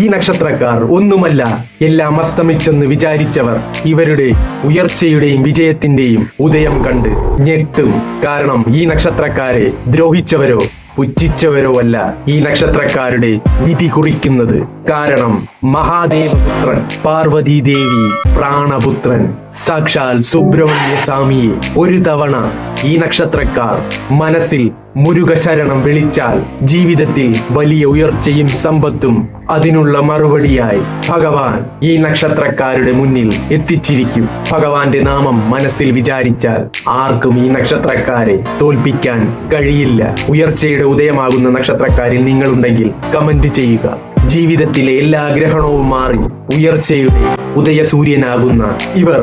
ഈ നക്ഷത്രക്കാർ ഒന്നുമല്ല, എല്ലാം അസ്തമിച്ചെന്ന് വിചാരിച്ചവർ ഇവരുടെ ഉയർച്ചയുടെയും വിജയത്തിന്റെയും ഉദയം കണ്ട് ഞെട്ടും. കാരണം ഈ നക്ഷത്രക്കാരെ ദ്രോഹിച്ചവരോ പുച്ഛിച്ചവരോ അല്ല ഈ നക്ഷത്രക്കാരുടെ വിധി കുറിക്കുന്നത്. കാരണം മഹാദേവപുത്രൻ പാർവതി ദേവി പ്രാണപുത്രൻ സാക്ഷാൽ സുബ്രഹ്മണ്യ സ്വാമിയെ ഒരു തവണ ഈ നക്ഷത്രക്കാർ മനസ്സിൽ മുരുകശരണം വിളിച്ചാൽ ജീവിതത്തിൽ വലിയ ഉയർച്ചയും സമ്പത്തും അതിനുള്ള മറുപടിയായി ഭഗവാൻ ഈ നക്ഷത്രക്കാരുടെ മുന്നിൽ എത്തിച്ചിരിക്കും. ഭഗവാന്റെ നാമം മനസ്സിൽ വിചാരിച്ചാൽ ആർക്കും ഈ നക്ഷത്രക്കാരെ തോൽപ്പിക്കാൻ കഴിയില്ല. ഉയർച്ചയുടെ ഉദയമാകുന്ന നക്ഷത്രക്കാരിൽ നിങ്ങളുണ്ടെങ്കിൽ കമന്റ് ചെയ്യുക. ജീവിതത്തിലെ എല്ലാ ഗ്രഹണവും മാറി ഉയർച്ചയുടെ ഉദയസൂര്യനാകുന്ന ഇവർ